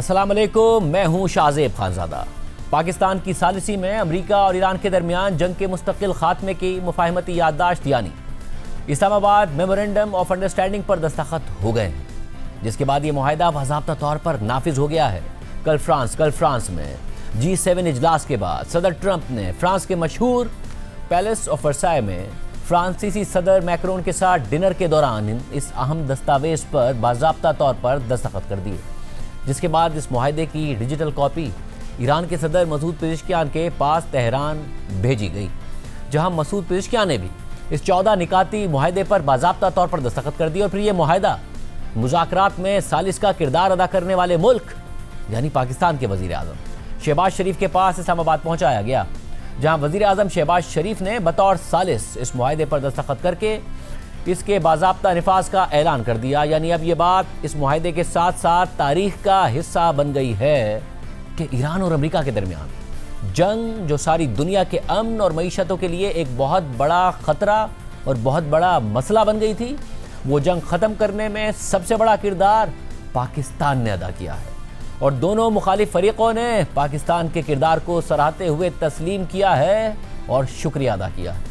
السلام علیکم، میں ہوں شاہزیب خانزادہ۔ پاکستان کی ثالثی میں امریکہ اور ایران کے درمیان جنگ کے مستقل خاتمے کی مفاہمتی یادداشت یعنی اسلام آباد میمورنڈم آف انڈرسٹینڈنگ پر دستخط ہو گئے ہیں، جس کے بعد یہ معاہدہ باضابطہ طور پر نافذ ہو گیا ہے۔ کل فرانس میں G7 اجلاس کے بعد صدر ٹرمپ نے فرانس کے مشہور پیلس آف ورسائے میں فرانسیسی صدر میکرون کے ساتھ ڈنر کے دوران اس اہم دستاویز پر باضابطہ طور پر دستخط کر دیے، جس کے بعد اس معاہدے کی ڈیجیٹل کاپی ایران کے صدر مسعود پزشکیان کے پاس تہران بھیجی گئی، جہاں مسعود پزشکیان نے بھی اس 14 نکاتی معاہدے پر باضابطہ طور پر دستخط کر دی اور پھر یہ معاہدہ مذاکرات میں ثالث کا کردار ادا کرنے والے ملک یعنی پاکستان کے وزیر اعظم شہباز شریف کے پاس اسلام آباد پہنچایا گیا، جہاں وزیر اعظم شہباز شریف نے بطور ثالث اس معاہدے پر دستخط کر کے اس کے باضابطہ نفاذ کا اعلان کر دیا۔ یعنی اب یہ بات اس معاہدے کے ساتھ ساتھ تاریخ کا حصہ بن گئی ہے کہ ایران اور امریکہ کے درمیان جنگ، جو ساری دنیا کے امن اور معیشتوں کے لیے ایک بہت بڑا خطرہ اور بہت بڑا مسئلہ بن گئی تھی، وہ جنگ ختم کرنے میں سب سے بڑا کردار پاکستان نے ادا کیا ہے، اور دونوں مخالف فریقوں نے پاکستان کے کردار کو سراہتے ہوئے تسلیم کیا ہے اور شکریہ ادا کیا ہے۔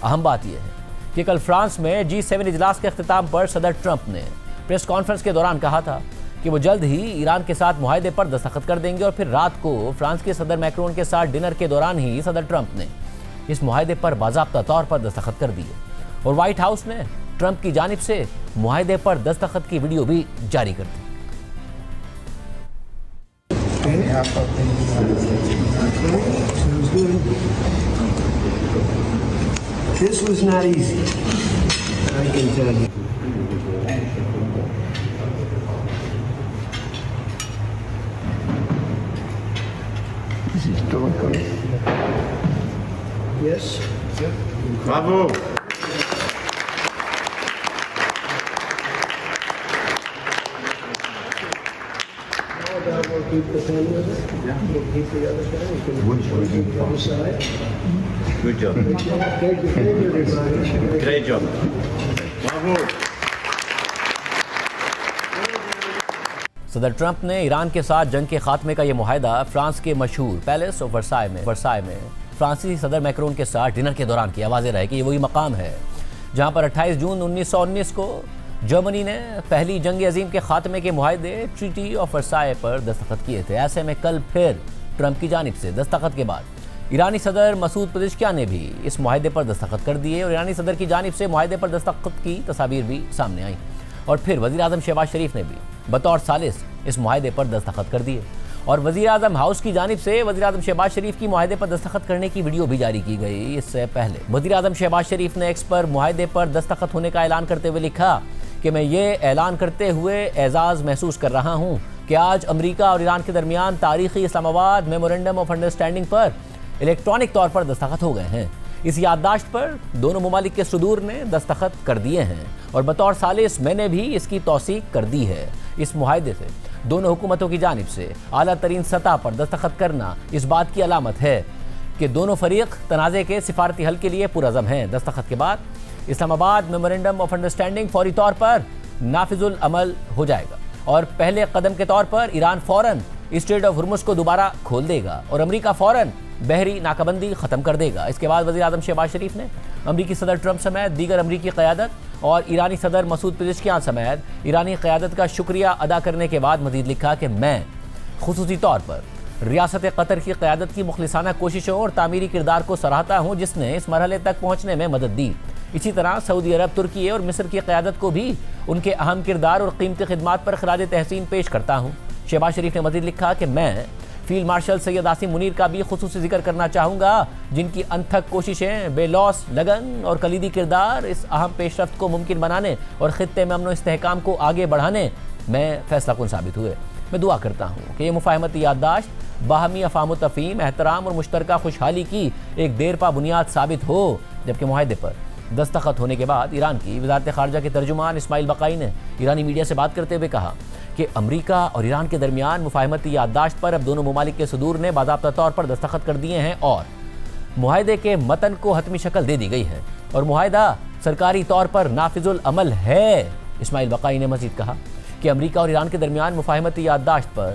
اہم بات یہ ہے کہ کل فرانس میں G7 اجلاس کے اختتام پر صدر ٹرمپ نے پریس کانفرنس کے دوران کہا تھا کہ وہ جلد ہی ایران کے ساتھ معاہدے پر دستخط کر دیں گے، اور پھر رات کو فرانس کے صدر میکرون کے ساتھ ڈنر کے دوران ہی صدر ٹرمپ نے اس معاہدے پر باضابطہ طور پر دستخط کر دیے، اور وائٹ ہاؤس نے ٹرمپ کی جانب سے معاہدے پر دستخط کی ویڈیو بھی جاری کر دی۔ This was not easy, I can tell you. This is Dorco. Yes? Bravo! We'll keep the pen with it. Yeah. We'll keep the other pen. We can keep the other side. Good job. Thank you, everybody. Great job. Bravo! صدر Trump نے ایران کے ساتھ جنگ کے خاتمے کا یہ معاہدہ فرانس کے مشہور پیلس آف ورسائے میں فرانسیسی صدر میکرون کے ساتھ ڈنر کے دوران کیا۔ واضح رہے کہ یہ وہی مقام ہے جہاں پر 28 جون 1919 کو جرمنی نے پہلی جنگ عظیم کے خاتمے کے معاہدے ٹریٹی آف ورسائے پر دستخط کیے تھے۔ ایسے میں کل پھر ٹرمپ کی جانب سے دستخط کے بعد ایرانی صدر مسعود پزشکیان نے بھی اس معاہدے پر دستخط کر دیے، اور ایرانی صدر کی جانب سے معاہدے پر دستخط کی تصاویر بھی سامنے آئیں، اور پھر وزیر اعظم شہباز شریف نے بھی بطور ثالث اس معاہدے پر دستخط کر دیے، اور وزیر اعظم ہاؤس کی جانب سے وزیر اعظم شہباز شریف کی معاہدے پر دستخط کرنے کی ویڈیو بھی جاری کی گئی۔ اس سے پہلے وزیر اعظم شہباز شریف نے ایکس پر معاہدے پر دستخط ہونے کا اعلان کرتے ہوئے لکھا کہ میں یہ اعلان کرتے ہوئے اعزاز محسوس کر رہا ہوں کہ آج امریکہ اور ایران کے درمیان تاریخی اسلام آباد memorandum of understanding per electronic طور پر دستخط ہو گئے ہیں۔ اس یادداشت پر دونوں ممالک کے صدور نے دستخط کر دیے ہیں، اور بطور ثالث میں نے بھی اس کی توثیق کر دی ہے۔ اس معاہدے سے دونوں حکومتوں کی جانب سے اعلیٰ ترین سطح پر دستخط کرنا اس بات کی علامت ہے کہ دونوں فریق تنازع کے سفارتی حل کے لیے پرعزم ہیں۔ دستخط کے بعد اسلام آباد میمورنڈم آف انڈرسٹینڈنگ فوری طور پر نافذ العمل ہو جائے گا، اور پہلے قدم کے طور پر ایران فوراً اسٹریٹ آف ہرمز کو دوبارہ کھول دے گا، اور امریکہ فوراً بحری ناکہ بندی ختم کر دے گا۔ اس کے بعد وزیر اعظم شہباز شریف نے امریکی صدر ٹرمپ سمیت دیگر امریکی قیادت اور ایرانی صدر مسعود پزشکیان سمیت ایرانی قیادت کا شکریہ ادا کرنے کے بعد مزید لکھا کہ میں خصوصی طور پر ریاست قطر کی قیادت کی مخلصانہ کوششوں اور تعمیری کردار کو سراہتا ہوں جس نے اس مرحلے تک پہنچنے میں مدد دی۔ اسی طرح سعودی عرب، ترکی اور مصر کی قیادت کو بھی ان کے اہم کردار اور قیمتی خدمات پر خراج تحسین پیش کرتا ہوں۔ شہباز شریف نے مزید لکھا کہ میں فیلڈ مارشل سید عاصم منیر کا بھی خصوصی ذکر کرنا چاہوں گا، جن کی انتھک کوششیں، بے لوث لگن اور کلیدی کردار اس اہم پیش رفت کو ممکن بنانے اور خطے میں امن و استحکام کو آگے بڑھانے میں فیصلہ کن ثابت ہوئے۔ میں دعا کرتا ہوں کہ یہ مفاہمتی یادداشت باہمی افہام و تفہیم، احترام اور مشترکہ خوشحالی کی ایک دیرپا بنیاد ثابت ہو۔ جبکہ معاہدے پر دستخط ہونے کے بعد ایران کی وزارت خارجہ کے ترجمان اسماعیل بقائی نے ایرانی میڈیا سے بات کرتے ہوئے کہا کہ امریکہ اور ایران کے درمیان مفاہمتی یادداشت پر اب دونوں ممالک کے صدور نے باضابطہ طور پر دستخط کر دیے ہیں، اور معاہدے کے متن کو حتمی شکل دے دی گئی ہے، اور معاہدہ سرکاری طور پر نافذ العمل ہے۔ اسماعیل بقائی نے مزید کہا کہ امریکہ اور ایران کے درمیان مفاہمتی یادداشت پر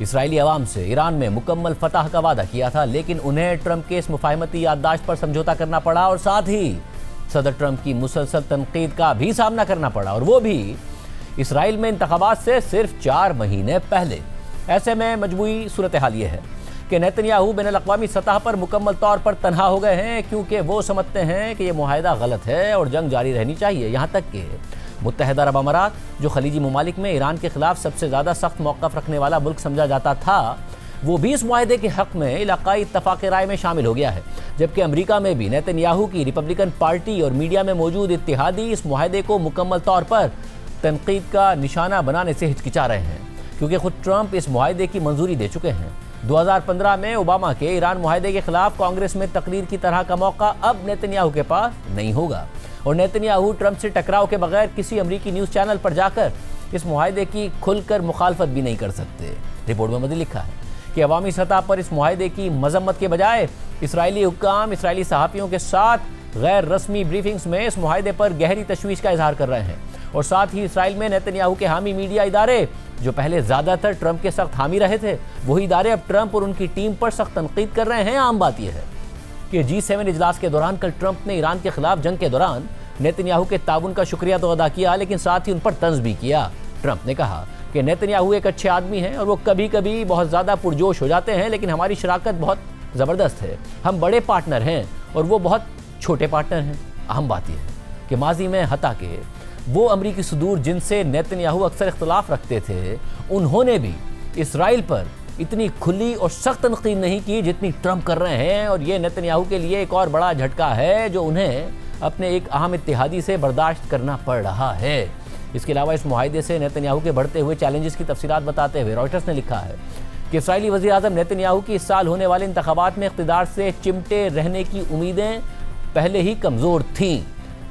اسرائیلی عوام سے ایران میں مکمل فتح کا وعدہ کیا تھا، لیکن انہیں ٹرمپ کے اس مفاہمتی یادداشت پر سمجھوتا کرنا پڑا اور ساتھ ہی صدر ٹرمپ کی مسلسل تنقید کا بھی سامنا کرنا پڑا، اور وہ بھی اسرائیل میں انتخابات سے صرف 4 مہینے پہلے۔ ایسے میں مجموعی صورتحال یہ ہے کہ نیتنیاہو بین الاقوامی سطح پر مکمل طور پر تنہا ہو گئے ہیں، کیونکہ وہ سمجھتے ہیں کہ یہ معاہدہ غلط ہے اور جنگ جاری رہنی چاہیے، یہاں تک کہ متحدہ عرب امارات، جو خلیجی ممالک میں ایران کے خلاف سب سے زیادہ سخت موقف رکھنے والا ملک سمجھا جاتا تھا، وہ بھی اس معاہدے کے حق میں علاقائی اتفاق رائے میں شامل ہو گیا ہے، جبکہ امریکہ میں بھی نیتنیاہو کی ریپبلکن پارٹی اور میڈیا میں موجود اتحادی اس معاہدے کو مکمل طور پر تنقید کا نشانہ بنانے سے ہچکچا رہے ہیں، کیونکہ خود ٹرمپ اس معاہدے کی منظوری دے چکے ہیں۔ 2015 میں اوباما کے ایران معاہدے کے خلاف کانگریس میں تقریر کی طرح کا موقع اب نیتنیاہو کے پاس نہیں ہوگا، اور نیتنیاہو ٹرمپ سے ٹکراؤ کے بغیر کسی امریکی نیوز چینل پر جا کر اس معاہدے کی کھل کر مخالفت بھی نہیں کر سکتے۔ رپورٹ میں مزید لکھا ہے کہ عوامی سطح پر اس معاہدے کی مذمت کے بجائے اسرائیلی حکام اسرائیلی صحافیوں کے ساتھ غیر رسمی بریفنگز میں اس معاہدے پر گہری تشویش کا اظہار کر رہے ہیں، اور ساتھ ہی اسرائیل میں نیتنیاہو کے حامی میڈیا ادارے جو پہلے زیادہ تر ٹرمپ کے سخت حامی رہے تھے، وہی ادارے اب ٹرمپ اور ان کی ٹیم پر سخت تنقید کر رہے ہیں۔ عام بات یہ ہے کہ G7 اجلاس کے دوران کل ٹرمپ نے ایران کے خلاف جنگ کے دوران نیتنیاہو کے تعاون کا شکریہ تو ادا کیا، لیکن ساتھ ہی ان پر طنز بھی کیا۔ ٹرمپ نے کہا کہ نیتنیاہو ایک اچھے آدمی ہیں اور وہ کبھی کبھی بہت زیادہ پرجوش ہو جاتے ہیں، لیکن ہماری شراکت بہت زبردست ہے، ہم بڑے پارٹنر ہیں اور وہ بہت چھوٹے پارٹنر ہیں۔ اہم بات یہ ہے کہ ماضی میں حتیٰ کہ وہ امریکی صدور جن سے نیتنیاہو اکثر اختلاف رکھتے تھے، انہوں نے بھی اسرائیل پر اتنی کھلی اور سخت تنقید نہیں کی جتنی ٹرمپ کر رہے ہیں، اور یہ نیتنیاہو کے لیے ایک اور بڑا جھٹکا ہے جو انہیں اپنے ایک اہم اتحادی سے برداشت کرنا پڑ رہا ہے۔ اس کے علاوہ اس معاہدے سے نیتنیاہو کے بڑھتے ہوئے چیلنجز کی تفصیلات بتاتے ہوئے رائٹرز نے لکھا ہے کہ اسرائیلی وزیر اعظم نیتنیاہو کی اس سال ہونے والے انتخابات میں اقتدار سے چمٹے رہنے کی امیدیں پہلے ہی کمزور تھیں،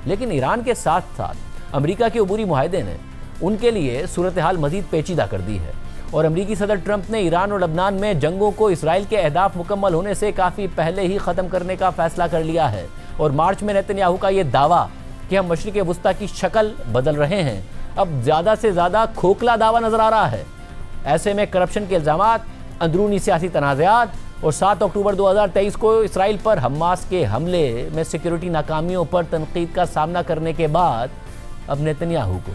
لیکن ایران کے ساتھ ساتھ امریکہ کے عبوری معاہدے نے ان کے لیے صورتحال مزید پیچیدہ کر دی ہے، اور امریکی صدر ٹرمپ نے ایران اور لبنان میں جنگوں کو اسرائیل کے اہداف مکمل ہونے سے کافی پہلے ہی ختم کرنے کا فیصلہ کر لیا ہے، اور مارچ میں نیتنیاہو کا یہ دعویٰ کہ ہم مشرق وسطیٰ کی شکل بدل رہے ہیں اب زیادہ سے زیادہ کھوکھلا دعویٰ نظر آ رہا ہے۔ ایسے میں کرپشن کے الزامات، اندرونی سیاسی تنازعات اور 7 اکتوبر 2023 کو اسرائیل پر حماس کے حملے میں سیکیورٹی ناکامیوں پر تنقید کا سامنا کرنے کے بعد اب نیتنیاہو کو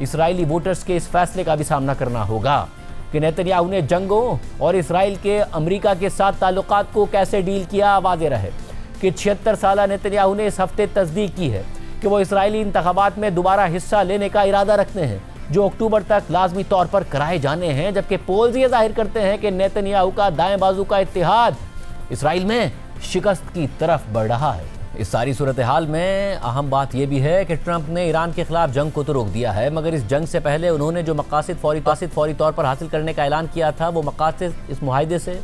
اسرائیلی ووٹرز کے اس فیصلے کا بھی سامنا کرنا ہوگا کہ نیتنیاہو نے جنگوں اور اسرائیل کے امریکہ کے ساتھ تعلقات کو کیسے ڈیل کیا۔ واضح رہے کہ 76 سالہ نیتنیاہو نے اس ہفتے تصدیق کی ہے کہ وہ اسرائیلی انتخابات میں دوبارہ حصہ لینے کا ارادہ رکھتے ہیں، جو اکتوبر تک لازمی طور پر کرائے جانے ہیں، جبکہ پولز یہ ظاہر کرتے ہیں کہ نیتنیاہو کا دائیں بازو کا اتحاد اسرائیل میں شکست کی طرف بڑھ رہا ہے۔ اس ساری صورتحال میں اہم بات یہ بھی ہے کہ ٹرمپ نے ایران کے خلاف جنگ کو تو روک دیا ہے، مگر اس جنگ سے پہلے انہوں نے جو مقاصد فوری طور پر حاصل کرنے کا اعلان کیا تھا، وہ مقاصد اس معاہدے سے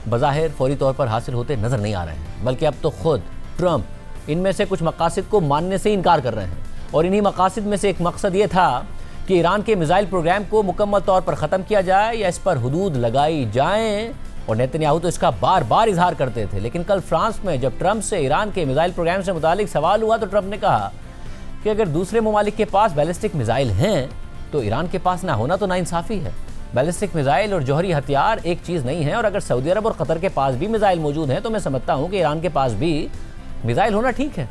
بظاہر فوری طور پر حاصل ہوتے نظر نہیں آ رہے ہیں، بلکہ اب تو خود ٹرمپ ان میں سے کچھ مقاصد کو ماننے سے انکار کر رہے ہیں، اور انہی مقاصد میں سے ایک مقصد یہ تھا کہ ایران کے میزائل پروگرام کو مکمل طور پر ختم کیا جائے یا اس پر حدود لگائی جائیں، اور نیتنیاہو تو اس کا بار بار اظہار کرتے تھے، لیکن کل فرانس میں جب ٹرمپ سے ایران کے میزائل پروگرام سے متعلق سوال ہوا تو ٹرمپ نے کہا کہ اگر دوسرے ممالک کے پاس بیلسٹک میزائل ہیں تو ایران کے پاس نہ ہونا تو ناانصافی ہے۔ بیلسٹک میزائل اور جوہری ہتھیار ایک چیز نہیں ہے، اور اگر سعودی عرب اور قطر کے پاس بھی میزائل موجود ہیں تو میں سمجھتا ہوں کہ ایران کے پاس بھی میزائل ہونا ٹھیک ہے۔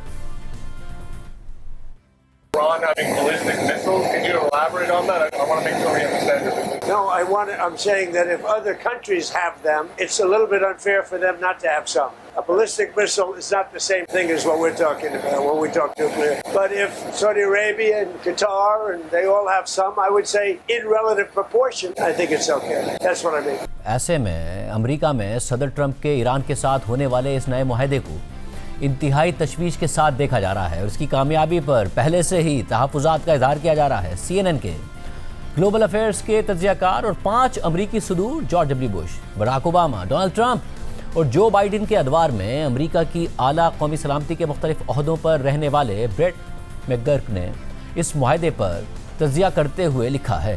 Iran having ballistic missiles. Can you elaborate on that? I want to make sure we understand it. No, I'm saying that if other countries have them, it's a little bit unfair for them not to have some. A ballistic missile is not the same thing as what we're talking about when we talk nuclear. But if Saudi Arabia and Qatar and they all have some, I would say in relative proportion, I think it's okay. That's what I mean. ایسے میں امریکہ میں صدر Trump کے ایران کے ساتھ ہونے والے اس نئے معاہدے کو انتہائی تشویش کے ساتھ دیکھا جا رہا ہے، اور اس کی کامیابی پر پہلے سے ہی تحفظات کا اظہار کیا جا رہا ہے۔ CNN کے گلوبل افیئرز کے تجزیہ کار اور 5 امریکی صدور George W Bush, Barack Obama, Donald Trump اور جو بائیڈن کے ادوار میں امریکہ کی اعلیٰ قومی سلامتی کے مختلف عہدوں پر رہنے والے بریٹ میکگرک نے اس معاہدے پر تجزیہ کرتے ہوئے لکھا ہے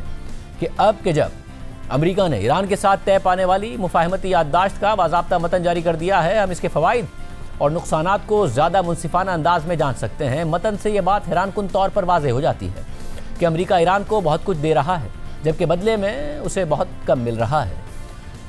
کہ اب کہ جب امریکہ نے ایران کے ساتھ طے پانے والی مفاہمتی یادداشت کا باضابطہ متن جاری کر دیا ہے، ہم اس کے فوائد اور نقصانات کو زیادہ منصفانہ انداز میں جان سکتے ہیں۔ متن سے یہ بات حیران کن طور پر واضح ہو جاتی ہے کہ امریکہ ایران کو بہت کچھ دے رہا ہے، جبکہ بدلے میں اسے بہت کم مل رہا ہے۔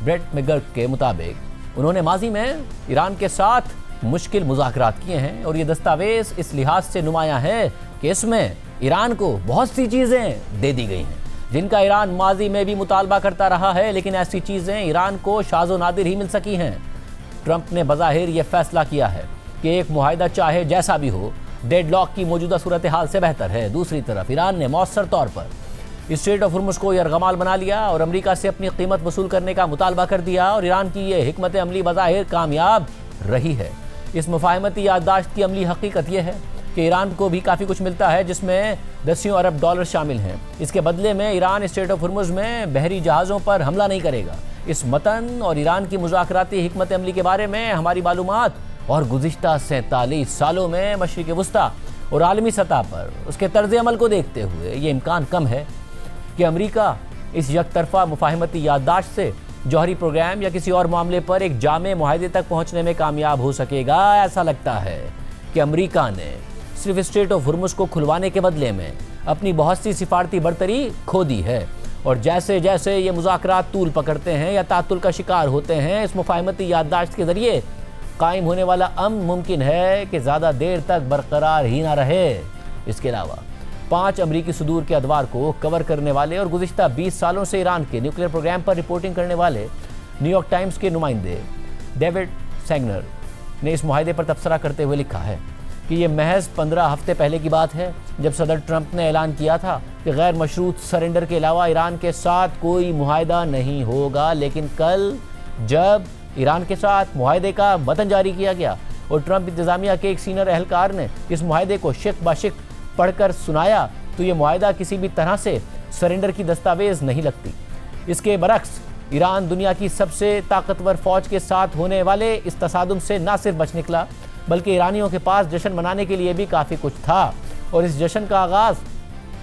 بریٹ میگرک کے مطابق انہوں نے ماضی میں ایران کے ساتھ مشکل مذاکرات کیے ہیں اور یہ دستاویز اس لحاظ سے نمایاں ہے کہ اس میں ایران کو بہت سی چیزیں دے دی گئی ہیں جن کا ایران ماضی میں بھی مطالبہ کرتا رہا ہے، لیکن ایسی چیزیں ایران کو شاذ و نادر ہی مل سکی ہیں۔ ٹرمپ نے بظاہر یہ فیصلہ کیا ہے کہ ایک معاہدہ چاہے جیسا بھی ہو ڈیڈ لاک کی موجودہ صورتحال سے بہتر ہے۔ دوسری طرف ایران نے مؤثر طور پر اسٹریٹ آف ہرمز کو یرغمال بنا لیا اور امریکہ سے اپنی قیمت وصول کرنے کا مطالبہ کر دیا، اور ایران کی یہ حکمت عملی بظاہر کامیاب رہی ہے۔ اس مفاہمتی یادداشت کی عملی حقیقت یہ ہے کہ ایران کو بھی کافی کچھ ملتا ہے جس میں دسیوں ارب ڈالر شامل ہیں۔ اس کے بدلے میں ایران اسٹریٹ آف ہرمز میں بحری جہازوں پر حملہ نہیں کرے گا۔ اس متن اور ایران کی مذاکراتی حکمت عملی کے بارے میں ہماری معلومات اور گزشتہ 47 سالوں میں مشرق وسطیٰ اور عالمی سطح پر اس کے طرز عمل کو دیکھتے ہوئے یہ امکان کم ہے کہ امریکہ اس یک طرفہ مفاہمتی یادداشت سے جوہری پروگرام یا کسی اور معاملے پر ایک جامع معاہدے تک پہنچنے میں کامیاب ہو سکے گا۔ ایسا لگتا ہے کہ امریکہ نے صرف اسٹریٹ آف ہرمز کو کھلوانے کے بدلے میں اپنی بہت سی سفارتی برتری کھو دی ہے، اور جیسے جیسے یہ مذاکرات طول پکڑتے ہیں یا تعطل کا شکار ہوتے ہیں، اس مفاہمتی یادداشت کے ذریعے قائم ہونے والا امن ممکن ہے کہ زیادہ دیر تک برقرار ہی نہ رہے۔ اس کے علاوہ 5 امریکی صدور کے ادوار کو کور کرنے والے اور گزشتہ 20 سالوں سے ایران کے نیوکلیئر پروگرام پر رپورٹنگ کرنے والے نیو یارک ٹائمز کے نمائندے ڈیوڈ سینگنر نے اس معاہدے پر تبصرہ کرتے ہوئے لکھا ہے کہ یہ محض 15 ہفتے پہلے کی بات ہے جب صدر ٹرمپ نے اعلان کیا تھا کہ غیر مشروط سرنڈر کے علاوہ ایران کے ساتھ کوئی معاہدہ نہیں ہوگا، لیکن کل جب ایران کے ساتھ معاہدے کا متن جاری کیا گیا اور ٹرمپ انتظامیہ کے ایک سینئر اہلکار نے اس معاہدے کو شق بہ شق پڑھ کر سنایا تو یہ معاہدہ کسی بھی طرح سے سرنڈر کی دستاویز نہیں لگتی۔ اس کے برعکس ایران دنیا کی سب سے طاقتور فوج کے ساتھ ہونے والے اس تصادم سے نہ صرف بچ نکلا بلکہ ایرانیوں کے پاس جشن منانے کے لیے بھی کافی کچھ تھا، اور اس جشن کا آغاز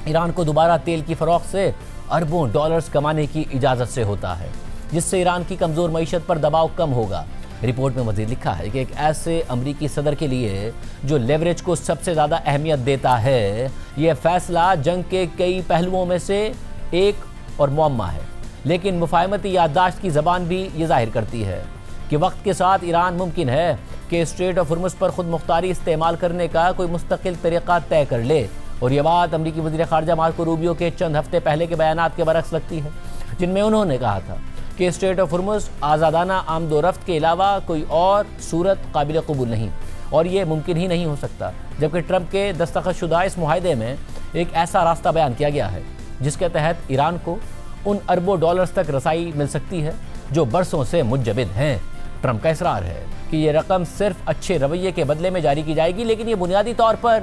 ایران کو دوبارہ تیل کی فروخت سے اربوں ڈالرز کمانے کی اجازت سے ہوتا ہے، جس سے ایران کی کمزور معیشت پر دباؤ کم ہوگا۔ رپورٹ میں مزید لکھا ہے کہ ایک ایسے امریکی صدر کے لیے جو لیوریج کو سب سے زیادہ اہمیت دیتا ہے، یہ فیصلہ جنگ کے کئی پہلوؤں میں سے ایک اور معمہ ہے، لیکن مفاہمتی یادداشت کی زبان بھی یہ ظاہر کرتی ہے کہ وقت کے ساتھ ایران ممکن ہے کہ اسٹریٹ آف ہرمز پر خود مختاری استعمال کرنے کا کوئی مستقل طریقہ طے کر لے، اور یہ بات امریکی وزیر خارجہ مارکو روبیو کے چند ہفتے پہلے کے بیانات کے برعکس لگتی ہے، جن میں انہوں نے کہا تھا کہ اسٹریٹ آف ہرمز آزادانہ آمد و رفت کے علاوہ کوئی اور صورت قابل قبول نہیں، اور یہ ممکن ہی نہیں ہو سکتا، جبکہ ٹرمپ کے دستخط شدہ اس معاہدے میں ایک ایسا راستہ بیان کیا گیا ہے جس کے تحت ایران کو ان اربوں ڈالرز تک رسائی مل سکتی ہے جو برسوں سے متجمد ہیں۔ ٹرمپ کا اصرار ہے کہ یہ رقم صرف اچھے رویے کے بدلے میں جاری کی جائے گی، لیکن یہ بنیادی طور پر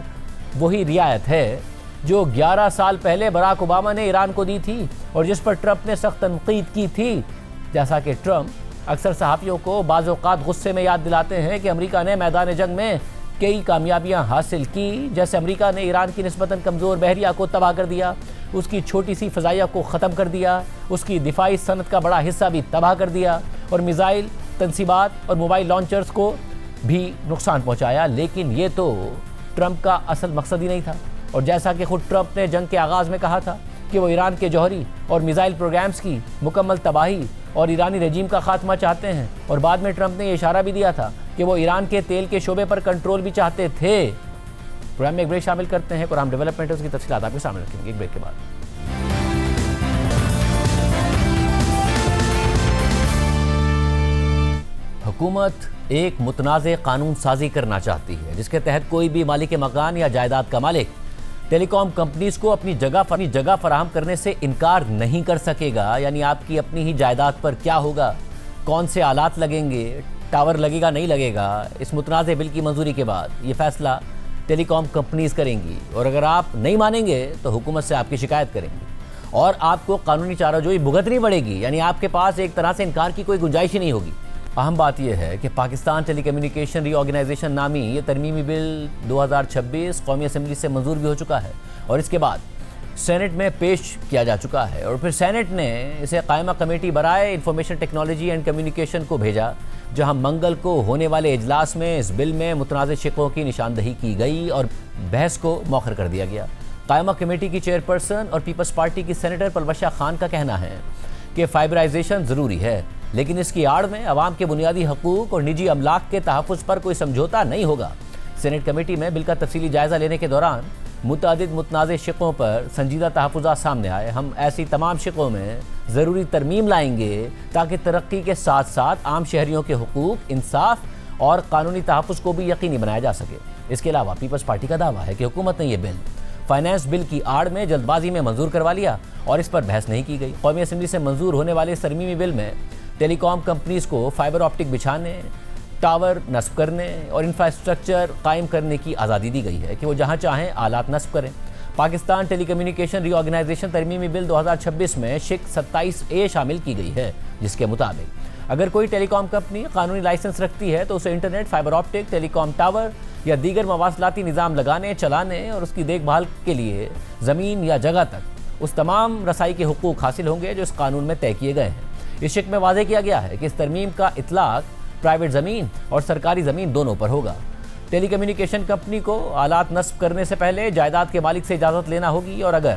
وہی رعایت ہے جو 11 سال پہلے براک اوباما نے ایران کو دی تھی اور جس پر ٹرمپ نے سخت تنقید کی تھی۔ جیسا کہ ٹرمپ اکثر صحافیوں کو بعض اوقات غصے میں یاد دلاتے ہیں کہ امریکہ نے میدان جنگ میں کئی کامیابیاں حاصل کی، جیسے امریکہ نے ایران کی نسبتاً کمزور بحریہ کو تباہ کر دیا، اس کی چھوٹی سی فضائیہ کو ختم کر دیا، اس کی دفاعی صنعت کا بڑا حصہ بھی تباہ کر دیا، اور میزائل تنصیبات اور موبائل لانچرز کو بھی نقصان پہنچایا۔ لیکن یہ تو ٹرمپ کا اصل مقصد ہی نہیں تھا، اور جیسا کہ خود ٹرمپ نے جنگ کے آغاز میں کہا تھا کہ وہ ایران کے جوہری اور میزائل پروگرامز کی مکمل تباہی اور ایرانی رجیم کا خاتمہ چاہتے ہیں، اور بعد میں ٹرمپ نے یہ اشارہ بھی دیا تھا کہ وہ ایران کے تیل کے شعبے پر کنٹرول بھی چاہتے تھے۔ پروگرام میں ایک بریک شامل کرتے ہیں، قرآن ڈیولپمنٹس کی تفصیلات آپ کے سامنے رکھیں گے ایک بریک کے بعد۔ حکومت ایک متنازع قانون سازی کرنا چاہتی ہے جس کے تحت کوئی بھی مالک مکان یا جائیداد کا مالک ٹیلی کام کمپنیز کو اپنی جگہ فراہم کرنے سے انکار نہیں کر سکے گا۔ یعنی آپ کی اپنی ہی جائیداد پر کیا ہوگا، کون سے آلات لگیں گے، ٹاور لگے گا نہیں لگے گا، اس متنازع بل کی منظوری کے بعد یہ فیصلہ ٹیلی کام کمپنیز کریں گی، اور اگر آپ نہیں مانیں گے تو حکومت سے آپ کی شکایت کریں گے اور آپ کو قانونی چارہ جوئی بھگتنی پڑے گی۔ یعنی آپ کے پاس ایک طرح سے انکار کی کوئی گنجائش ہی نہیں ہوگی۔ اہم بات یہ ہے کہ پاکستان ٹیلی کمیونیکیشن ری آرگنائزیشن نامی یہ ترمیمی بل 2026 قومی اسمبلی سے منظور بھی ہو چکا ہے، اور اس کے بعد سینٹ میں پیش کیا جا چکا ہے، اور پھر سینٹ نے اسے قائمہ کمیٹی برائے انفارمیشن ٹیکنالوجی اینڈ کمیونیکیشن کو بھیجا، جہاں منگل کو ہونے والے اجلاس میں اس بل میں متنازع شقوں کی نشاندہی کی گئی اور بحث کو مؤخر کر دیا گیا۔ قائمہ کمیٹی کی چیئرپرسن اور پیپلز پارٹی کی سینیٹر پلوشہ خان کا کہنا ہے کہ فائبرائزیشن ضروری ہے، لیکن اس کی آڑ میں عوام کے بنیادی حقوق اور نجی املاک کے تحفظ پر کوئی سمجھوتا نہیں ہوگا۔ سینٹ کمیٹی میں بل کا تفصیلی جائزہ لینے کے دوران متعدد متنازع شقوں پر سنجیدہ تحفظات سامنے آئے۔ ہم ایسی تمام شقوں میں ضروری ترمیم لائیں گے تاکہ ترقی کے ساتھ ساتھ عام شہریوں کے حقوق، انصاف اور قانونی تحفظ کو بھی یقینی بنایا جا سکے۔ اس کے علاوہ پیپلز پارٹی کا دعویٰ ہے کہ حکومت نے یہ بل فائنانس بل کی آڑ میں جلد بازی میں منظور کروا لیا اور اس پر بحث نہیں کی گئی۔ قومی اسمبلی سے منظور ہونے والے اس ترمیمی بل میں ٹیلی کام کمپنیز کو فائبر آپٹک بچھانے، ٹاور نصب کرنے اور انفراسٹرکچر قائم کرنے کی آزادی دی گئی ہے کہ وہ جہاں چاہیں آلات نصب کریں۔ پاکستان ٹیلی کمیونیکیشن ری آرگنائزیشن ترمیمی بل 2026 میں شق 27A شامل کی گئی ہے، جس کے مطابق اگر کوئی ٹیلی کام کمپنی قانونی لائسنس رکھتی ہے تو اسے انٹرنیٹ، فائبر آپٹک، ٹیلی کام ٹاور یا دیگر مواصلاتی نظام لگانے، چلانے اور اس کی دیکھ بھال کے لیے زمین یا جگہ تک اس تمام رسائی کے حقوق حاصل ہوں گے جو اس قانون میں طے کیے گئے ہیں۔ اس شق میں واضح کیا گیا ہے کہ اس ترمیم کا اطلاق پرائیویٹ زمین اور سرکاری زمین دونوں پر ہوگا۔ ٹیلی کمیونیکیشن کمپنی کو آلات نصب کرنے سے پہلے جائیداد کے مالک سے اجازت لینا ہوگی اور اگر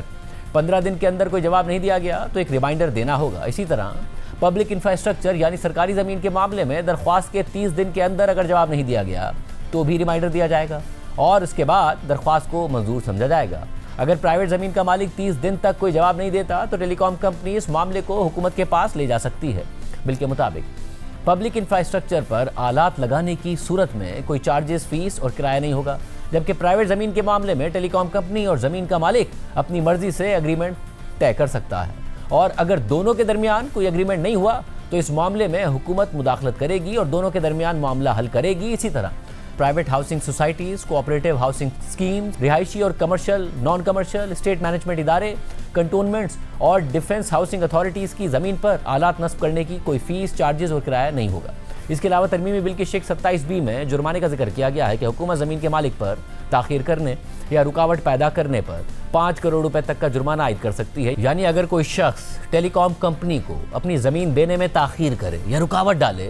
15 دن کے اندر کوئی جواب نہیں دیا گیا تو ایک ریمائنڈر دینا ہوگا۔ اسی طرح پبلک انفراسٹرکچر یعنی سرکاری زمین کے معاملے میں درخواست کے 30 دن کے اندر اگر جواب نہیں دیا گیا تو بھی ریمائنڈر دیا جائے گا اور اس کے بعد درخواست کو منظور سمجھا جائے گا۔ اگر پرائیویٹ زمین کا مالک 30 دن تک کوئی جواب نہیں دیتا تو ٹیلی کام کمپنی اس معاملے کو حکومت کے پاس لے جا سکتی ہے۔ بل کے مطابق پبلک انفراسٹرکچر پر آلات لگانے کی صورت میں کوئی چارجز، فیس اور کرایہ نہیں ہوگا، جبکہ پرائیویٹ زمین کے معاملے میں ٹیلی کام کمپنی اور زمین کا مالک اپنی مرضی سے ایگریمنٹ طے کر سکتا ہے اور اگر دونوں کے درمیان کوئی ایگریمنٹ نہیں ہوا تو اس معاملے میں حکومت مداخلت کرے گی اور دونوں کے درمیان معاملہ حل کرے گی۔ اسی طرح private housing societies, cooperative housing schemes, رہائشی اور commercial, non commercial, estate management ادارے، کنٹونمنٹس اور ڈیفنس ہاؤسنگ اتھارٹیز کی زمین پر آلات نصب کرنے کی کوئی فیس، چارجز اور کرایہ نہیں ہوگا۔ اس کے علاوہ ترمیمی بل کی شق 27B میں جرمانے کا ذکر کیا گیا ہے کہ حکومت زمین کے مالک پر تاخیر کرنے یا رکاوٹ پیدا کرنے پر 5 کروڑ روپے تک کا جرمانہ عائد کر سکتی ہے۔ یعنی اگر کوئی شخص ٹیلی کام کمپنی کو اپنی زمین دینے میں تاخیر کرے یا رکاوٹ ڈالے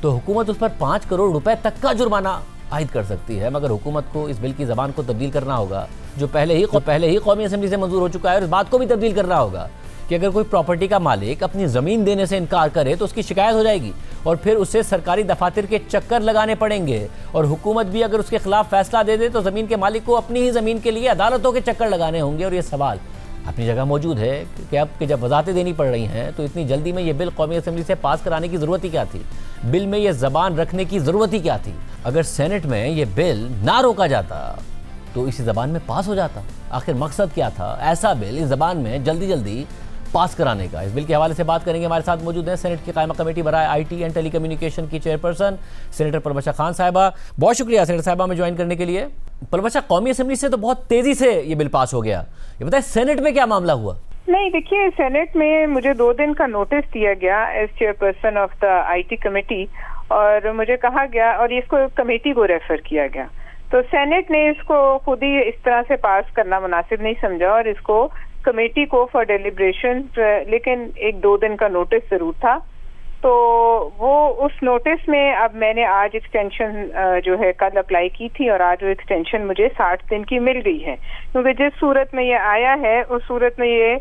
تو حکومت اس پر 5 کروڑ روپے تک کا جرمانہ عائد کر سکتی ہے، مگر حکومت کو اس بل کی زبان کو تبدیل کرنا ہوگا جو پہلے ہی قومی اسمبلی سے منظور ہو چکا ہے، اور اس بات کو بھی تبدیل کرنا ہوگا کہ اگر کوئی پراپرٹی کا مالک اپنی زمین دینے سے انکار کرے تو اس کی شکایت ہو جائے گی اور پھر اسے سرکاری دفاتر کے چکر لگانے پڑیں گے، اور حکومت بھی اگر اس کے خلاف فیصلہ دے دے تو زمین کے مالک کو اپنی ہی زمین کے لیے عدالتوں کے چکر لگانے ہوں گے۔ اور یہ سوال اپنی جگہ موجود ہے کہ اب کہ جب وضاحتیں دینی پڑ رہی ہیں تو اتنی جلدی میں یہ بل قومی اسمبلی سے پاس کرانے کی ضرورت ہی کیا تھی؟ بل میں یہ زبان رکھنے کی ضرورت ہی کیا تھی؟ اگر سینٹ میں یہ بل نہ روکا جاتا تو اسی زبان میں پاس ہو جاتا۔ آخر مقصد کیا تھا ایسا بل اس زبان میں جلدی پاس کرانے کا؟ اس بل کے حوالے سے بات کریں گے، ہمارے ساتھ موجود ہیں سینٹ کی قائمہ کمیٹی برائے IT اینڈ ٹیلی کمیونیکیشن کی چیئرپرسن سینیٹر پربشا خان صاحبہ۔ بہت شکریہ سینیٹر صاحبہ میں جوائن کرنے کے لیے۔ پربشا، قومی اسمبلی سے تو بہت تیزی سے یہ بل پاس ہو گیا، یہ بتائیں سینٹ میں کیا معاملہ ہوا؟ نہیں دیکھیے، سینٹ میں مجھے 2 دن کا نوٹس دیا گیا as chairperson of the IT committee, اور مجھے کہا گیا اور اس کو کمیٹی کو ریفر کیا گیا، تو سینٹ نے اس کو خود ہی اس طرح سے پاس کرنا مناسب نہیں سمجھا اور اس کو کمیٹی کو فار ڈیلیبریشن، لیکن 1-2 دن کا نوٹس ضرور تھا، تو وہ اس نوٹس میں اب میں نے آج ایکسٹینشن جو ہے کل اپلائی کی تھی اور آج وہ ایکسٹینشن مجھے 60 دن کی مل گئی ہے، کیونکہ جس صورت میں یہ آیا ہے اس صورت میں یہ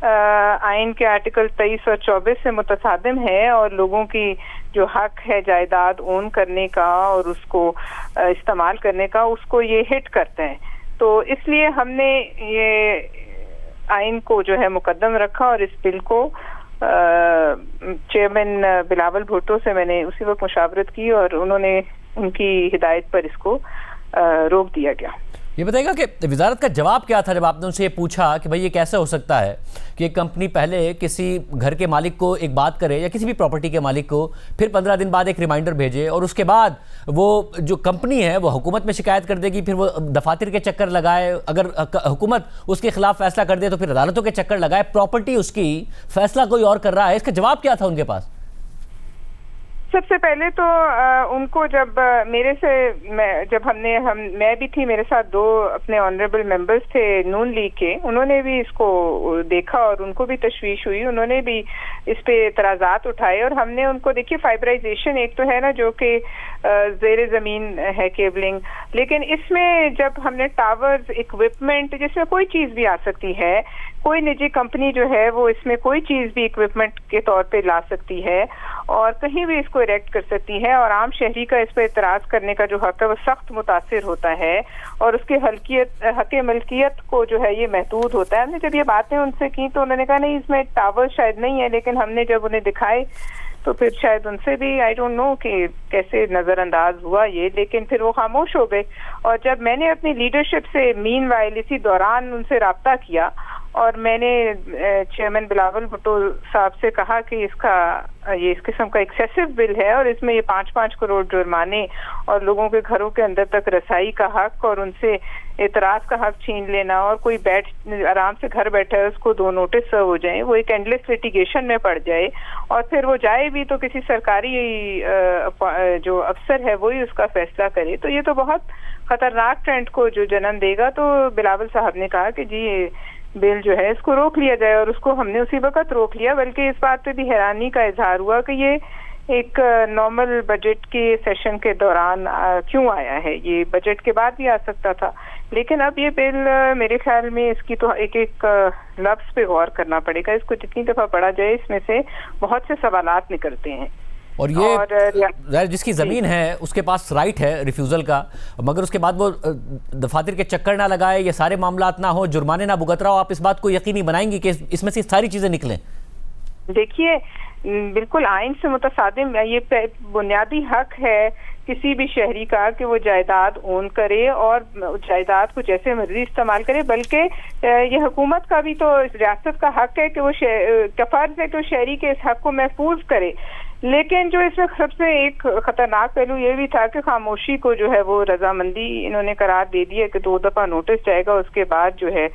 آئین کے آرٹیکل 23 اور 24 سے متصادم ہے اور لوگوں کی جو حق ہے جائیداد اون کرنے کا اور اس کو استعمال کرنے کا، اس کو یہ ہٹ کرتا ہے، تو اس لیے ہم نے یہ آئین کو جو ہے مقدم رکھا اور اس بل کو چیئرمین بلاول بھٹو سے میں نے اسی وقت مشاورت کی اور انہوں نے ان کی ہدایت پر اس کو روک دیا گیا۔ یہ بتائے گا کہ وزارت کا جواب کیا تھا جب آپ نے ان سے یہ پوچھا کہ بھئی یہ کیسے ہو سکتا ہے کہ ایک کمپنی پہلے کسی گھر کے مالک کو ایک بات کرے یا کسی بھی پراپرٹی کے مالک کو، پھر 15 دن بعد ایک ریمائنڈر بھیجے اور اس کے بعد وہ جو کمپنی ہے وہ حکومت میں شکایت کر دے گی، پھر وہ دفاتر کے چکر لگائے، اگر حکومت اس کے خلاف فیصلہ کر دے تو پھر عدالتوں کے چکر لگائے، پراپرٹی اس کی، فیصلہ کوئی اور کر رہا ہے۔ اس کا جواب کیا تھا ان کے پاس؟ سب سے پہلے تو ان کو جب میرے سے جب میں بھی تھی، میرے ساتھ 2 اپنے آنریبل ممبرز تھے نون لیگ کے، انہوں نے بھی اس کو دیکھا اور ان کو بھی تشویش ہوئی، انہوں نے بھی اس پہ اعتراضات اٹھائے اور ہم نے ان کو دیکھیے فائبرائزیشن ایک تو ہے نا جو کہ زیر زمین ہے کیبلنگ، لیکن اس میں جب ہم نے ٹاورز، اکوپمنٹ جس میں کوئی چیز بھی آ سکتی ہے، کوئی نجی کمپنی جو ہے وہ اس میں کوئی چیز بھی اکوپمنٹ کے طور پہ لا سکتی ہے اور کہیں بھی اس کو اریکٹ کر سکتی ہے، اور عام شہری کا اس پہ اعتراض کرنے کا جو حق ہے وہ سخت متاثر ہوتا ہے اور اس کے حق ملکیت کو جو ہے یہ محدود ہوتا ہے۔ ہم نے جب یہ باتیں ان سے کی تو انہوں نے کہا نہیں اس میں ٹاور شاید نہیں ہے، لیکن ہم نے جب انہیں دکھائے تو پھر شاید ان سے بھی آئی ڈونٹ نو کہ کیسے نظر انداز ہوا یہ، لیکن پھر وہ خاموش ہو گئے۔ اور جب میں نے اپنی لیڈرشپ سے مین وائل اسی دوران ان سے رابطہ کیا اور میں نے چیئرمین بلاول بھٹو صاحب سے کہا کہ یہ اس قسم کا ایکسیسو بل ہے اور اس میں یہ 5-5 کروڑ جرمانے اور لوگوں کے گھروں کے اندر تک رسائی کا حق اور ان سے اعتراض کا حق چھین لینا، اور کوئی آرام سے گھر بیٹھا ہے اس کو 2 نوٹس سرو ہو جائیں، وہ ایک اینڈلیس لیٹیگیشن میں پڑ جائے، اور پھر وہ جائے بھی تو کسی سرکاری جو افسر ہے وہی اس کا فیصلہ کرے، تو یہ تو بہت خطرناک ٹرینڈ کو جو جنم دے گا۔ تو بلاول صاحب نے کہا کہ جی بل جو ہے اس کو روک لیا جائے، اور اس کو ہم نے اسی وقت روک لیا، بلکہ اس بات پہ بھی حیرانی کا اظہار ہوا کہ یہ ایک نارمل بجٹ کے سیشن کے دوران کیوں آیا ہے، یہ بجٹ کے بعد بھی آ سکتا تھا۔ لیکن اب یہ بل میرے خیال میں اس کی تو ایک لفظ پہ غور کرنا پڑے گا، اس کو جتنی دفعہ پڑھا جائے اس میں سے بہت سے سوالات نکلتے ہیں۔ اور یہ جس کی زمین ہے اس کے پاس رائٹ ہے ریفیوزل کا، مگر اس کے بعد وہ دفاتر کے چکر نہ لگائے، یہ سارے معاملات نہ ہو، جرمانے نہ بھگت رہا ہو، آپ اس بات کو یقینی بنائیں گی کہ اس میں سے ساری چیزیں نکلیں؟ دیکھیے بالکل آئین سے متصادم یہ بنیادی حق ہے کسی بھی شہری کا کہ وہ جائیداد اون کرے اور جائیداد کو جیسے مرضی استعمال کرے، بلکہ یہ حکومت کا بھی تو ریاست کا حق ہے کہ وہ فرض ہے کہ وہ شہری کے اس حق کو محفوظ کرے۔ لیکن جو اس میں سب سے ایک خطرناک پہلو یہ بھی تھا کہ خاموشی کو جو ہے وہ رضامندی انہوں نے قرار دے دی ہے کہ 2 دفعہ نوٹس جائے گا، اس کے بعد جو ہے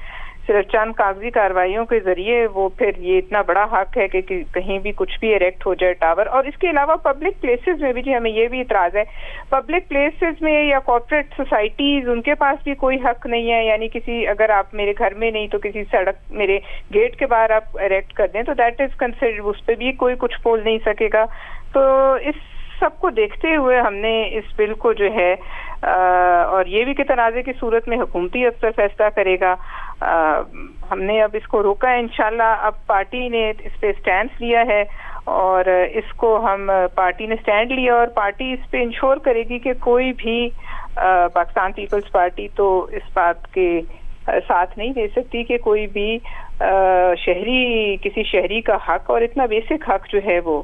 صرف چند کاغذی کارروائیوں کے ذریعے وہ پھر یہ اتنا بڑا حق ہے کہ کہیں بھی کچھ بھی اریکٹ ہو جائے ٹاور۔ اور اس کے علاوہ پبلک پلیسز میں بھی جی ہمیں یہ بھی اعتراض ہے، پبلک پلیسز میں یا کارپوریٹ سوسائٹیز ان کے پاس بھی کوئی حق نہیں ہے، یعنی کسی اگر آپ میرے گھر میں نہیں تو کسی سڑک میرے گیٹ کے باہر آپ اریکٹ کر دیں تو دیٹ از کنسیڈرڈ، اس پہ بھی کوئی کچھ بول نہیں سکے گا۔ تو اس سب کو دیکھتے ہوئے ہم نے اس بل کو جو ہے اور یہ بھی کہ تنازع کی صورت میں حکومتی افسر فیصلہ کرے گا، ہم نے اب اس کو روکا ہے۔ انشاءاللہ اب پارٹی نے اس پہ سٹینڈ لیا ہے اور اس کو ہم پارٹی نے سٹینڈ لیا اور پارٹی اس پہ انشور کرے گی کہ کوئی بھی پاکستان پیپلز پارٹی تو اس بات کے ساتھ نہیں دے سکتی کہ کوئی بھی کسی شہری کا حق اور اتنا بیسک حق جو ہے وہ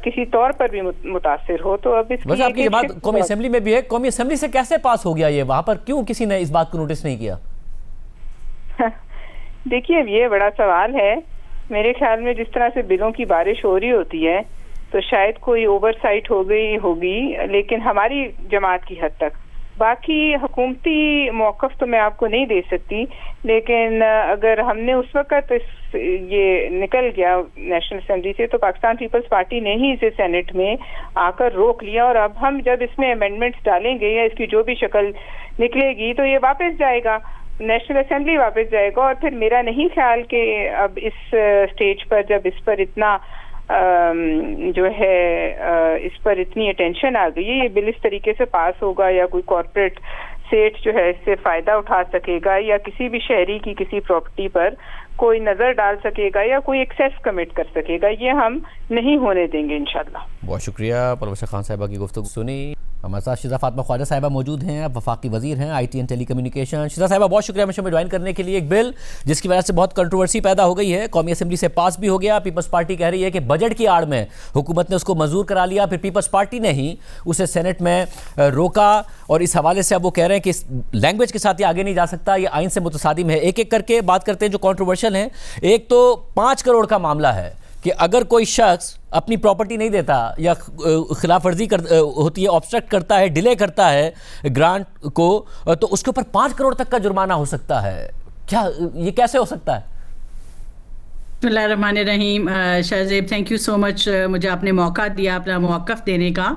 کسی طور پر بھی متاثر ہو۔ تو اب اس ویسے آپ کی یہ بات قومی اسمبلی میں بھی ہے، قومی اسمبلی سے کیسے پاس ہو گیا یہ؟ وہاں پر کیوں کسی نے اس بات کو نوٹس نہیں کیا؟ دیکھیے یہ بڑا سوال ہے، میرے خیال میں جس طرح سے بلوں کی بارش ہو رہی ہوتی ہے تو شاید کوئی اوور سائٹ ہو گئی ہوگی، لیکن ہماری جماعت کی حد تک، باقی حکومتی موقف تو میں آپ کو نہیں دے سکتی، لیکن اگر ہم نے اس وقت یہ نکل گیا نیشنل اسمبلی سے تو پاکستان پیپلز پارٹی نے ہی اسے سینٹ میں آ کر روک لیا، اور اب ہم جب اس میں امینڈمنٹس ڈالیں گے یا اس کی جو بھی شکل نکلے گی تو یہ واپس جائے گا، نیشنل اسمبلی واپس جائے گا۔ اور پھر میرا نہیں خیال کہ اب اس سٹیج پر جب اس پر اتنا جو ہے اس پر اتنی اٹینشن آ گئی ہے، یہ بل اس طریقے سے پاس ہوگا یا کوئی کارپوریٹ سیٹ جو ہے اس سے فائدہ اٹھا سکے گا یا کسی بھی شہری کی کسی پراپرٹی پر کوئی نظر ڈال سکے گا یا کوئی ایکسیس کمٹ کر سکے گا، یہ ہم نہیں ہونے دیں گے انشاءاللہ۔ بہت شکریہ پروفیسر خان صاحبہ کی گفتگو سنی۔ ہمارے ساتھ شیزہ فاطمہ خواجہ صاحبہ موجود ہیں، اب وفاقی وزیر ہیں I T and telecommunication. Shaza صاحبہ بہت شکریہ ہمیشہ میں جوائن کرنے کے لیے۔ ایک بل جس کی وجہ سے بہت کنٹروورسی پیدا ہو گئی ہے، قومی اسمبلی سے پاس بھی ہو گیا، پیپلز پارٹی کہہ رہی ہے کہ بجٹ کی آڑ میں حکومت نے اس کو منظور کرا لیا، پھر پیپلز پارٹی نے ہی اسے سینٹ میں روکا، اور اس حوالے سے اب وہ کہہ رہے ہیں کہ اس لینگویج کے ساتھ یہ آگے نہیں جا سکتا، یہ آئین سے متصادم ہے۔ ایک ایک کر کے بات کرتے ہیں جو کنٹروورشل ہیں۔ ایک تو 5 کروڑ کا معاملہ ہے کہ اگر کوئی شخص اپنی پراپرٹی نہیں دیتا یا خلاف ورزی ہوتی ہے، آبسٹرکٹ کرتا ہے، ڈیلے کرتا ہے گرانٹ کو، تو اس کے اوپر 5 کروڑ تک کا جرمانہ ہو سکتا ہے۔ کیا یہ کیسے ہو سکتا ہے؟ بسم اللہ الرحمن الرحیم. شاہزیب تھینک یو سو مچ, مجھے آپ نے موقع دیا اپنا موقف دینے کا.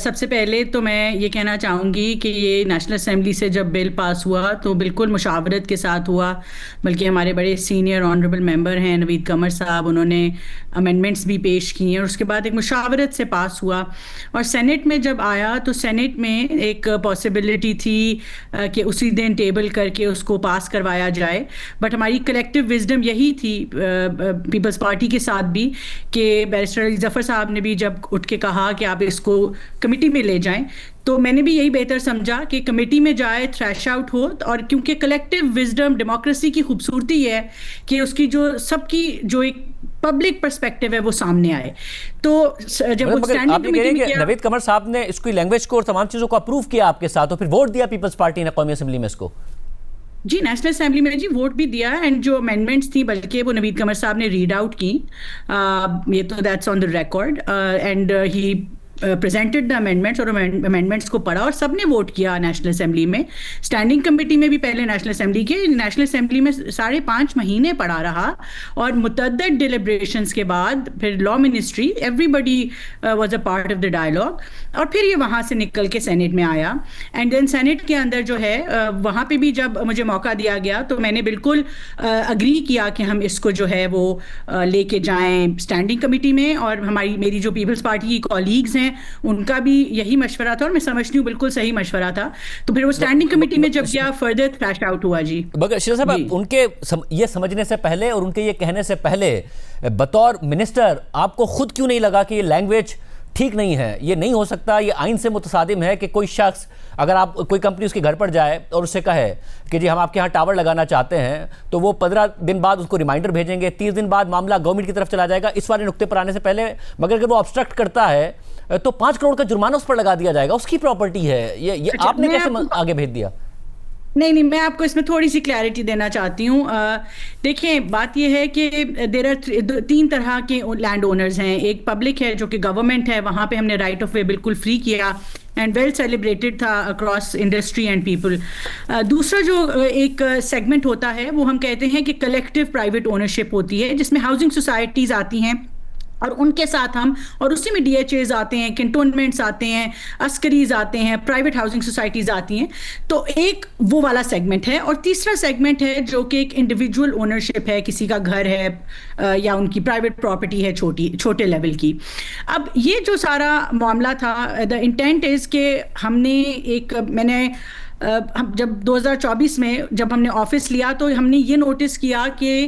سب سے پہلے تو میں یہ کہنا چاہوں گی کہ یہ نیشنل اسمبلی سے جب بل پاس ہوا تو بالکل مشاورت کے ساتھ ہوا, بلکہ ہمارے بڑے سینئر آنریبل ممبر ہیں نوید قمر صاحب, انہوں نے امینڈمنٹس بھی پیش کی ہیں اور اس کے بعد ایک مشاورت سے پاس ہوا. اور سینٹ میں جب آیا تو سینٹ میں ایک پاسبلٹی تھی کہ اسی دن ٹیبل کر کے اس کو پاس کروایا جائے, بٹ ہماری کلیکٹیو وزڈم یہی تھی پیپلز پارٹی کے ساتھ بھی کہ بیرسٹر علی ظفر صاحب نے بھی جب اٹھ کے کہا کہ آپ اس کو کمیٹی میں لے جائیں, تو میں نے بھی یہی بہتر سمجھا کہ کمیٹی میں جائے, تھریش آؤٹ ہو, اور کیونکہ کلیکٹیو وزڈم ڈیموکریسی کی خوبصورتی ہے کہ اس کی جو سب کی جو ایک پبلک پرسپیکٹیو ہے وہ سامنے آئے. تو جب وہ اسٹینڈنگ کمیٹی میں کیا, نوید قمر صاحب نے اس کی لینگویج کو اور تمام چیزوں کو اپروو کیا آپ کے ساتھ, اور پھر ووٹ دیا پیپلز پارٹی نے قومی اسمبلی میں اس کو. جی نیشنل اسمبلی میں جی ووٹ بھی دیا, اینڈ جو امینڈمنٹس تھیں بلکہ وہ نوید قمر صاحب نے ریڈ آؤٹ کی, یہ تو that's on the record, and he presented the amendments, اور امینڈمنٹس کو پڑھا اور سب نے ووٹ کیا نیشنل اسمبلی میں. اسٹینڈنگ کمیٹی میں بھی پہلے نیشنل اسمبلی میں 5.5 مہینے پڑھا رہا, اور متعدد ڈیلیبریشنز کے بعد پھر law ministry, everybody was a part of the dialogue, اور پھر یہ وہاں سے نکل کے سینٹ میں آیا. اینڈ دین سینٹ کے اندر جو ہے وہاں پہ بھی جب مجھے موقع دیا گیا تو میں نے بالکل اگری کیا کہ ہم اس کو جو ہے وہ لے کے جائیں اسٹینڈنگ کمیٹی میں, اور میری جو پیپلز پارٹی کی کولیگز ہیں ان کا بھی یہی مشورہ تھا, اور میں سمجھتی ہوں بالکل صحیح مشورہ تھا. تو پھر وہ اسٹینڈنگ کمیٹی میں جب گیا فردر تھریش آؤٹ ہوا. جی مگر شیرا صاحب, ان کے یہ سمجھنے سے پہلے اور ان کے یہ کہنے سے پہلے بطور منسٹر آپ کو خود کیوں نہیں لگا کہ یہ لینگویج ٹھیک نہیں ہے, یہ نہیں ہو سکتا, یہ آئین سے متصادم ہے کہ کوئی شخص اگر آپ کوئی کمپنی اس کے گھر پر جائے اور اس سے کہے کہ جی ہم آپ کے ہاں ٹاور لگانا چاہتے ہیں, تو وہ 15 دن بعد اس کو ریمائنڈر بھیجیں گے, 30 دن بعد معاملہ گورنمنٹ کی طرف چلا جائے گا اس والے نقطے پر آنے سے پہلے, مگر اگر وہ آبسٹرکٹ کرتا ہے تو 5 کروڑ کا جرمانہ اس پر لگا دیا جائے گا, اس کی پراپرٹی ہے, یہ آپ نے کیسے آگے بھیج دیا؟ نہیں, میں آپ کو اس میں تھوڑی سی کلیئرٹی دینا چاہتی ہوں. دیکھیں بات یہ ہے کہ دیر آر 3 طرح کے لینڈ اونرز ہیں. ایک پبلک ہے جو کہ گورنمنٹ ہے, وہاں پہ ہم نے رائٹ آف وے بالکل فری کیا اینڈ ویل سیلیبریٹڈ تھا اکراس انڈسٹری اینڈ پیپل. دوسرا جو ایک سیگمنٹ ہوتا ہے وہ ہم کہتے ہیں کہ کلیکٹیو پرائیویٹ اونرشپ ہوتی ہے, جس میں ہاؤسنگ سوسائٹیز آتی ہیں اور ان کے ساتھ ہم, اور اسی میں ڈی ایچ ایز آتے ہیں, کنٹونمنٹس آتے ہیں, عسکریز آتے ہیں, پرائیویٹ ہاؤسنگ سوسائٹیز آتی ہیں. تو ایک وہ والا سیگمنٹ ہے, اور تیسرا سیگمنٹ ہے جو کہ ایک انڈیویجول اونرشپ ہے, کسی کا گھر ہے یا ان کی پرائیویٹ پراپرٹی ہے چھوٹے لیول کی. اب یہ جو سارا معاملہ تھا, دا انٹینٹ از کہ ہم نے میں نے جب 2024 میں جب ہم نے آفس لیا تو ہم نے یہ نوٹس کیا کہ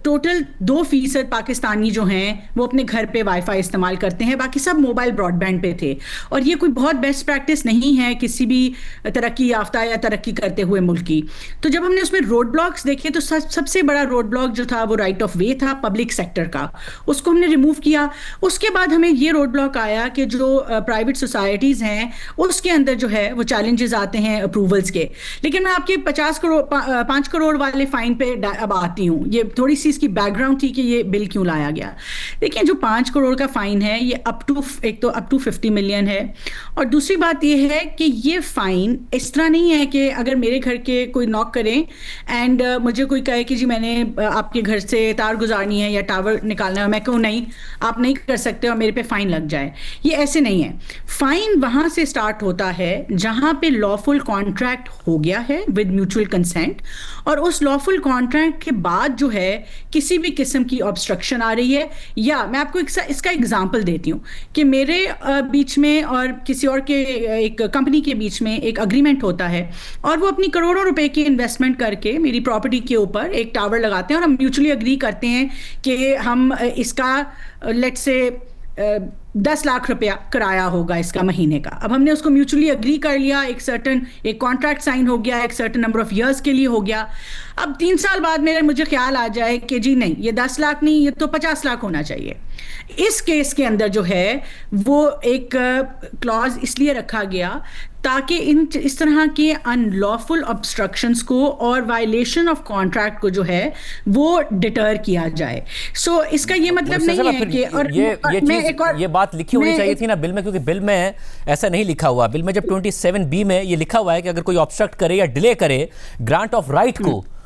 ٹوٹل 2% پاکستانی جو ہیں وہ اپنے گھر پہ وائی فائی استعمال کرتے ہیں, باقی سب موبائل براڈ بینڈ پہ تھے. اور یہ کوئی بہت بیسٹ پریکٹس نہیں ہے کسی بھی ترقی یافتہ یا ترقی کرتے ہوئے ملک کی. تو جب ہم نے اس میں روڈ بلاکس دیکھے تو سب سے بڑا روڈ بلاک جو تھا وہ رائٹ آف وے تھا پبلک سیکٹر کا, اس کو ہم نے ریموو کیا. اس کے بعد ہمیں یہ روڈ بلاک آیا کہ جو پرائیویٹ سوسائٹیز ہیں اس کے اندر جو ہے وہ چیلنجز آتے ہیں اپروولس کے. لیکن میں آپ کے 5 کروڑ والے فائن پہ اب آتی ہوں. یہ تھوڑی سی اس کی بیک گراؤنڈ تھی کہ یہ بل کیوں لایا گیا. دیکھیں جو 5 کروڑ کا فائن ہے یہ اپ ٹو 50 ملین ہے, اور دوسری بات یہ ہے کہ یہ فائن اس طرح نہیں ہے کہ اگر میرے گھر کے کوئی ناک کریں اینڈ مجھے کوئی کہے کہ جی میں نے آپ کے گھر سے تار گزارنی ہے یا ٹاور نکالنا ہے, میں کہوں نہیں آپ نہیں کر سکتے اور میرے پہ فائن لگ جائے. یہ ایسے نہیں ہے. فائن وہاں سے اسٹارٹ ہوتا ہے جہاں پہ لافل کانٹریکٹ ہو گیا ہے ود میوچل کنسینٹ, اور اس لافل کانٹریکٹ کے بعد جو ہے کسی بھی قسم کی آبسٹرکشن آ رہی ہے. یا میں آپ کو اس کا ایگزامپل دیتی ہوں کہ میرے بیچ میں اور کسی اور کے ایک کمپنی کے بیچ میں ایک اگریمنٹ ہوتا ہے, اور وہ اپنی کروڑوں روپے کی انویسٹمنٹ کر کے میری پراپرٹی کے اوپر ایک ٹاور لگاتے ہیں, اور ہم میوچلی اگری کرتے ہیں کہ ہم اس کا لیٹ سے 10 لاکھ روپیہ کرایہ ہوگا اس کا مہینے کا. اب ہم نے اس کو میوچلی اگری کر لیا, ایک کانٹریکٹ سائن ہو گیا, ایک سرٹن نمبر آف ایئرس کے لیے ہو گیا. اب 3 سال بعد مجھے خیال آ جائے کہ جی نہیں یہ 10 لاکھ نہیں, یہ تو 50 لاکھ ہونا چاہیے. اس کیس کے اندر جو ہے وہ ایک کلوز اس لیے رکھا گیا تاکہ اس طرح کے ان لافل obstructions کو اور وائلیشن آف کانٹریکٹ کو جو ہے وہ ڈیٹر کیا جائے. سو اس کا یہ مطلب نہیں ہے کہ یہ بات لکھی ہونی چاہیے تھی نا بل میں, کیونکہ بل میں ایسا نہیں لکھا ہوا. بل میں جب 27B میں یہ لکھا ہوا ہے کہ اگر کوئی obstruct کرے یا ڈیلے کرے گرانٹ آف رائٹ کو,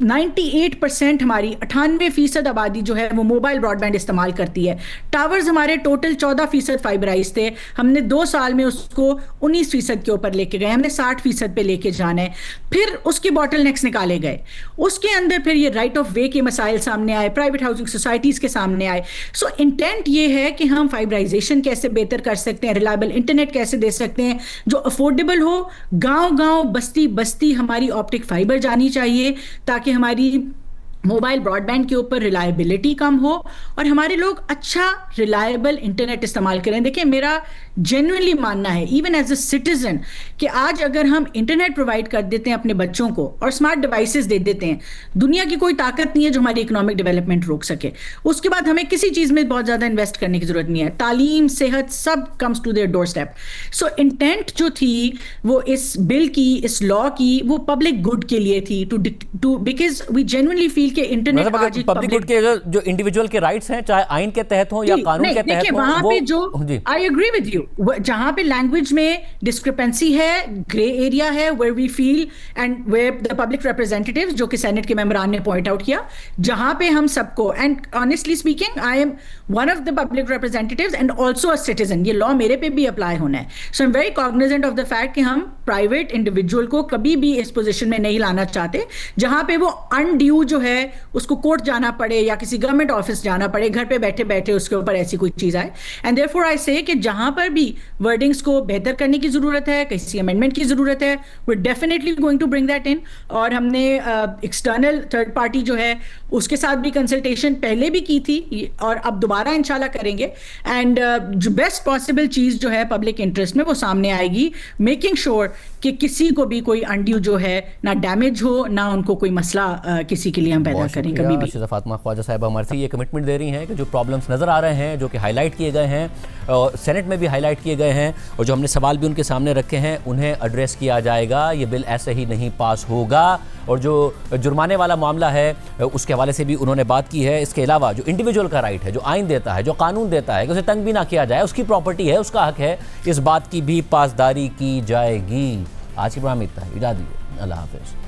98% ہماری 98% آبادی جو ہے وہ موبائل براڈ بینڈ استعمال کرتی ہے. ٹاورز ہمارے ٹوٹل 14% فائبرائز تھے, ہم نے 2 سال میں اس کو 19% کے اوپر لے کے گئے, ہم نے 60% پہ لے کے جانا ہے. پھر اس کے باٹل نیکس نکالے گئے, اس کے اندر پھر یہ رائٹ آف وے کے مسائل سامنے آئے, پرائیویٹ ہاؤسنگ سوسائٹیز کے سامنے آئے. سو انٹینٹ یہ ہے کہ ہم فائبرائزیشن کیسے بہتر کر سکتے ہیں, ریلائبل انٹرنیٹ کیسے دے سکتے ہیں جو افورڈیبل ہو, گاؤں بستی بستی ہماری آپٹک فائبر جانی چاہیے تاکہ ہماری موبائل براڈ بینڈ کے اوپر ریلائبلٹی کم ہو اور ہمارے لوگ اچھا ریلائبل انٹرنیٹ استعمال کریں. دیکھیں میرا جینوئنلی ماننا ہے ایون ایز اے سٹیزن کہ آج اگر ہم انٹرنیٹ پرووائڈ کر دیتے ہیں اپنے بچوں کو اور اسمارٹ ڈیوائسز دے دیتے ہیں, دنیا کی کوئی طاقت نہیں ہے جو ہماری اکنامک ڈیولپمنٹ روک سکے. اس کے بعد ہمیں کسی چیز میں بہت زیادہ انویسٹ کرنے کی ضرورت نہیں ہے, تعلیم صحت سب comes to their doorstep. So intent جو تھی وہ اس بل کی, اس لا کی, وہ پبلک گڈ کے لیے تھی, ٹو بیکاز وی جینوئنلی فیل کہ انٹرنیٹ پبلک گڈ کے جو انڈیویجول کے رائٹس ہیں چاہے آئین کے تحت ہوں یا قانون کے تحت ہوں, وہاں پہ جو آئی ایگری ود یو, جہاں پہ لینگویج میں ڈسکرپنسی ہے, گرے ایریا ہے, where we fail and where the public representatives جو کہ سینٹ کے ممبران نے پوائنٹ آؤٹ کیا, جہاں پہ ہم سب کو, and honestly speaking I am one of the public representatives and also a citizen, یہ لا میرے پہ بھی اپلائی ہونا ہے. So am very cognizant of the fact کہ ہم پرائیویٹ انڈیویجول کو کبھی بھی اس پوزیشن میں نہیں لانا چاہتے جہاں پہ وہ انڈیو جو ہے اس کو کورٹ جانا پڑے یا کسی گورنمنٹ آفس جانا پڑے, گھر پہ بیٹھے بیٹھے اس کے اوپر ایسی کوئی چیز آئے. اینڈ دیئر فور آئی سے کہ جہاں پر بھی ورڈنگس کو بہتر کرنے کی ضرورت ہے, کسی امینڈمنٹ کی ضرورت ہے, we are definitely going to bring that in. اور ہم نے ایکسٹرنل تھرڈ پارٹی جو ہے اس کے ساتھ بھی کنسلٹیشن پہلے بھی کی تھی اور اب دوبارہ انشاءاللہ کریں گے. اینڈ جو بیسٹ پاسبل چیز جو ہے پبلک انٹرسٹ میں وہ سامنے آئے گی, میکنگ شیور کہ کسی کو بھی کوئی انڈیو جو ہے نہ ڈیمیج ہو, نہ ان کو کوئی مسئلہ کسی کے لیے ہم پیدا کریں کبھی بھی. فاطمہ خواجہ صاحبہ ہمارے یہ کمٹمنٹ دے رہی ہیں کہ جو پرابلمس نظر آ رہے ہیں جو کہ ہائی لائٹ کیے گئے ہیں اور سینٹ میں بھی ہائی لائٹ کیے گئے ہیں اور جو ہم نے سوال بھی ان کے سامنے رکھے ہیں انہیں ایڈریس کیا جائے گا. یہ بل ایسے ہی نہیں پاس ہوگا. اور جو جرمانے والا معاملہ ہے اس کے حوالے سے بھی انہوں نے بات کی ہے. اس کے علاوہ جو انڈیویجول کا رائٹ ہے, جو آئین دیتا ہے, جو قانون دیتا ہے کہ اسے تنگ بھی نہ کیا جائے, اس کی پراپرٹی ہے, اس کا حق ہے, اس بات کی بھی پاسداری کی جائے گی. آج کی پروگرام اتنا ہے, اجازت دیجیے, اللہ حافظ.